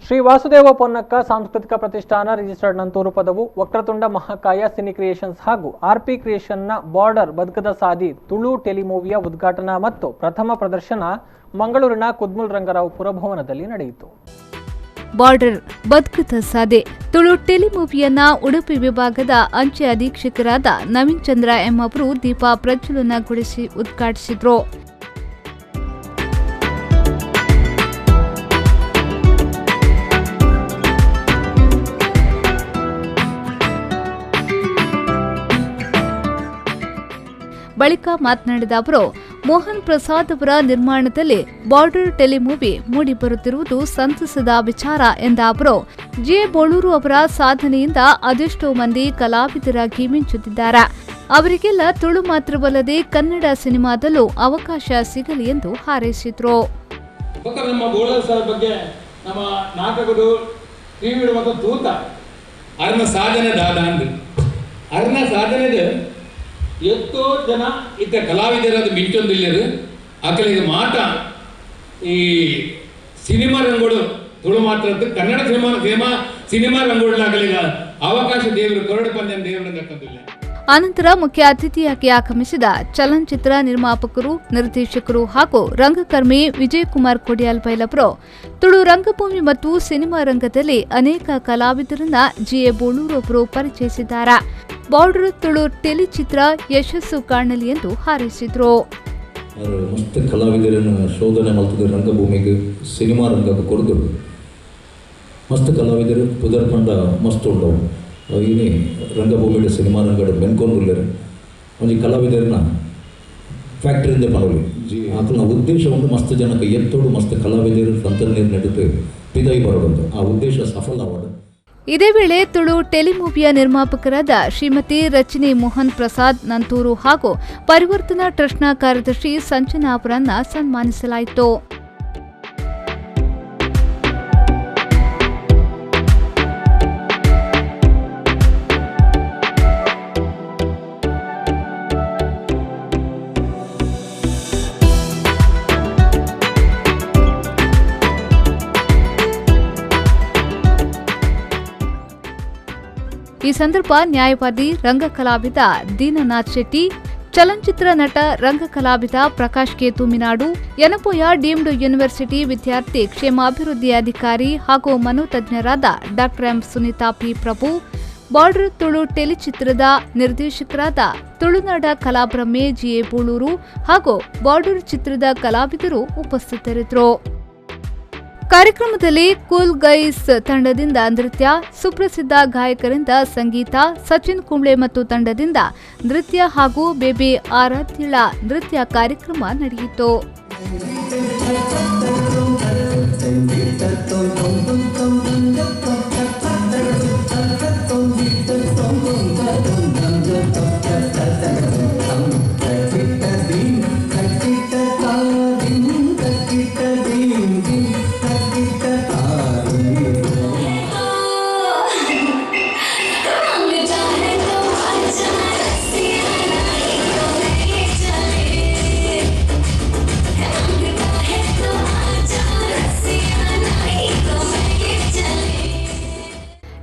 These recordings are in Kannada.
ಶ್ರೀ ವಾಸುದೇವ ಪೊನ್ನಕ್ಕ ಸಾಂಸ್ಕೃತಿಕ ಪ್ರತಿಷ್ಠಾನ ರಿಜಿಸ್ಟರ್ಡ್ ನಂತೂರು ಪದವು ವಕ್ರತುಂಡ ಮಹಾಕಾಯ ಸಿನಿ ಕ್ರಿಯೇಷನ್ಸ್ ಹಾಗೂ ಆರ್ಪಿ ಕ್ರಿಯೇಷನ್ನ ಬಾರ್ಡರ್ ಬದುಕದ ಸಾದಿ ತುಳು ಟೆಲಿಮೂವಿಯ ಉದ್ಘಾಟನಾ ಮತ್ತು ಪ್ರಥಮ ಪ್ರದರ್ಶನ ಮಂಗಳೂರಿನ ಕುದ್ಮುಲ್ ರಂಗರಾವ್ ಪುರಭವನದಲ್ಲಿ ನಡೆಯಿತು. ಬಾರ್ಡರ್ ಬದುಕದ ಸಾದೆ ತುಳು ಟೆಲಿಮೂವಿಯನ್ನ ಉಡುಪಿ ವಿಭಾಗದ ಅಂಚೆ ಅಧೀಕ್ಷಕರಾದ ನವೀನ್ ಚಂದ್ರ ಎಂ ಅವರು ದೀಪ ಪ್ರಜ್ವಲನಗೊಳಿಸಿ ಉದ್ಘಾಟಿಸಿದರು. ಬಳಿಕ ಮಾತನಾಡಿದ ಅವರು, ಮೋಹನ್ ಪ್ರಸಾದ್ ಅವರ ನಿರ್ಮಾಣದಲ್ಲಿ ಬಾರ್ಡರ್ ಟೆಲಿಮೂವಿ ಮೂಡಿಬರುತ್ತಿರುವುದು ಸಂತಸದ ವಿಚಾರ ಎಂದ ಅವರು, ಜೆ ಬೋಳೂರು ಅವರ ಸಾಧನೆಯಿಂದ ಅದೆಷ್ಟೋ ಮಂದಿ ಕಲಾವಿದರಾಗಿ ಮಿಂಚುತ್ತಿದ್ದಾರೆ. ಅವರಿಗೆಲ್ಲ ತುಳು ಮಾತ್ರವಲ್ಲದೆ ಕನ್ನಡ ಸಿನಿಮಾದಲ್ಲೂ ಅವಕಾಶ ಸಿಗಲಿ ಎಂದು ಹಾರೈಸಿದರು. ಎಷ್ಟೋ ಜನ ಇದ್ದ ಕಲಾವಿದರಾದ ಮಿಂಚೊಂದಿಲ್ಲರು ಆಕಲಿಗೆ ಮಾಟ ಈ ಸಿನಿಮಾ ರಂಗೋಡು ತುಳು ಮಾತ್ರ ಕನ್ನಡ ಸಿನಿಮಾ ರಂಗೋಡ್ಲಾಗಲಿಗ ಅವಕಾಶ ದೇವರು ಕೊರಡು ಪಂದ್ಯ ದೇವರನ್ನು ಕಟ್ಟದಿಲ್ಲ. ಅನಂತರ ಮುಖ್ಯ ಅತಿಥಿಯಾಗಿ ಆಗಮಿಸಿದ ಚಲನಚಿತ್ರ ನಿರ್ಮಾಪಕರು, ನಿರ್ದೇಶಕರು ಹಾಗೂ ರಂಗಕರ್ಮಿ ವಿಜಯಕುಮಾರ್ ಕೊಡಿಯಾಲ್ ಬೈಲವರು ತುಳು ರಂಗಭೂಮಿ ಮತ್ತು ಸಿನಿಮಾ ರಂಗದಲ್ಲಿ ಅನೇಕ ಕಲಾವಿದರನ್ನ ಜಿಎ ಬೋಳೂರು ಅವರು ಪರಿಚಯಿಸಿದ್ದಾರೆ. ಬಾರ್ಡರ್ ತುಳು ಟೆಲಿಚಿತ್ರ ಯಶಸ್ಸು ಕಾಣಲಿ ಎಂದು ಹಾರೈಸಿದರು. ಮಸ್ತ್ ಕಲಾವಿದರನ್ನು ಶೋಧನೆ ಮಾಡ್ತಿದ್ದ ರಂಗಭೂಮಿಗೆ ಸಿನಿಮಾ ರಂಗಕ್ಕೆ ಕೊಡದು ಮಸ್ತ್ ಕಲಾವಿದರು ಪುದರ್ಪಂಡ ಮಸ್ತ್ ಉಳ್ಳವು ಇನಿ ರಂಗಭೂಮಿಯ ಸಿನಿಮಾ ರಂಗದ ಬೆನ್ಕೊಂಡಿಲ್ಲರು ಒಂದು ಕಲಾವಿದರನ್ನ ಫ್ಯಾಕ್ಟ್ರಿಯಿಂದ ಮಾಡಲಿ ಆತನ ಉದ್ದೇಶವನ್ನು ಮಸ್ತ್ ಜನಕ್ಕೆ ಎತ್ತೋಡು ಮಸ್ತ್ ಕಲಾವಿದರು ತಂತ್ರಜ್ಞರು ನಡೆದು ಪಿದಾಯಿ ಬರೋದು ಆ ಉದ್ದೇಶ ಸಫಲವಾದ. ಇದೇ ವೇಳೆ ತುಳು ಟೆಲಿಮೂವಿಯ ನಿರ್ಮಾಪಕರಾದ ಶ್ರೀಮತಿ ರಚನಿ ಮೋಹನ್ ಪ್ರಸಾದ್ ನಂತೂರು ಹಾಗೂ ಪರಿವರ್ತನಾ ಟ್ರಸ್ಟ್ನ ಕಾರ್ಯದರ್ಶಿ ಸಂಜನಾ ಅವರನ್ನ ಸನ್ಮಾನಿಸಲಾಯಿತು. ಈ ಸಂದರ್ಭ ನ್ಯಾಯವಾದಿ ರಂಗ ಕಲಾವಿದ ದೀನನಾಥ್ ಶೆಟ್ಟಿ, ಚಲನಚಿತ್ರ ನಟ ರಂಗ ಕಲಾವಿದ Prakash K Thuminadu, Yenepoya deemed university ವಿದ್ಯಾರ್ಥಿ ಕ್ಷೇಮಾಭಿವೃದ್ಧಿ ಅಧಿಕಾರಿ ಹಾಗೂ ಮನೋತಜ್ಞರಾದ ಡಾ ಎಂ ಸುನೀತಾ ಪಿ ಪ್ರಭು, ಬಾರ್ಡರ್ ತುಳು ಟೆಲಿಚಿತ್ರದ ನಿರ್ದೇಶಕರಾದ ತುಳುನಾಡ ಕಲಾಬ್ರಹ್ಮೆ ಜಿಎ ಬೋಳೂರು ಹಾಗೂ ಬಾರ್ಡರ್ ಚಿತ್ರದ ಕಲಾವಿದರು ಉಪಸ್ಥಿತರಿದ್ದರು. ಕಾರ್ಯಕ್ರಮದಲ್ಲಿ ಕೂಲ್ ಗೈಸ್ ತಂಡದಿಂದ ನೃತ್ಯ, ಸುಪ್ರಸಿದ್ಧ ಗಾಯಕರಿಂದ ಸಂಗೀತ, ಸಚಿನ್ ಕುಂಬ್ಳೆ ಮತ್ತು ತಂಡದಿಂದ ನೃತ್ಯ ಹಾಗೂ ಬೇಬಿ ಆರಾಧ್ಯಳ ನೃತ್ಯ ಕಾರ್ಯಕ್ರಮ ನಡೆಯಿತು.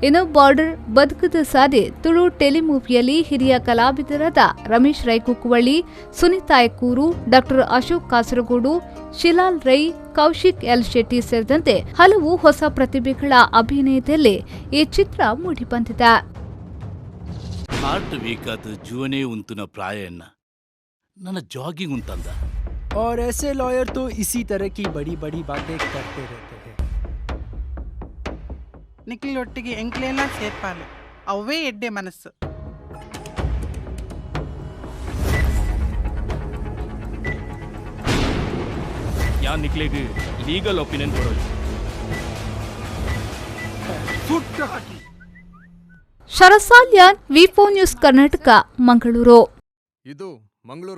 ಇನ್ನು ಬಾರ್ಡರ್ ಬದುಕದ ಸಾದೆ ತುಳು ಟೆಲಿಮೂವಿಯಲ್ಲಿ ಹಿರಿಯ ಕಲಾವಿದರಾದ ರಮೇಶ್ ರೈ ಕುಕ್ಕುವಳ್ಳಿ, ಸುನೀತಾ ಎಕ್ಕೂರು, ಡಾ ಅಶೋಕ್ ಕಾಸರಗೋಡು, ಶಿಲಾಲ್ ರೈ, ಕೌಶಿಕ್ ಎಲ್ ಶೆಟ್ಟಿ ಸೇರಿದಂತೆ ಹಲವು ಹೊಸ ಪ್ರತಿಭೆಗಳ ಅಭಿನಯದಲ್ಲಿ ಈ ಚಿತ್ರ ಮೂಡಿಬಂದಿದೆ. ಹಾರ್ಟ್ ವೀಕ್ ಆದ ಜೀವನೇ ಉಂತುನ ಪ್ರಾಯಣ್ಣ ನನ್ನ ಜಾಗಿಂಗ್ ಉಂತಂದ और ऐसे लॉयर तो इसी तरह की बड़ी बड़ी बातें करते रहते हैं. ನಿಖಿಲೊಟ್ಟಿಗೆ ಎಂಕ್ಲೆಲ್ಲ ಸೇರ್ಪಾಲೆ ಅವೇ ಎಡ್ಡೆ ಮನಸ್ಸು. ಯಾ ನಿಖಿಲಿಗೆ ಲೀಗಲ್ ಒಪಿನಿಯನ್ ಕೊಡೋದು. ಶರಸಾಲ್ಯಾನ್ ವಿ4 ನ್ಯೂಸ್ ಕರ್ನಾಟಕ, ಮಂಗಳೂರು. ಇದು ಮಂಗಳೂರು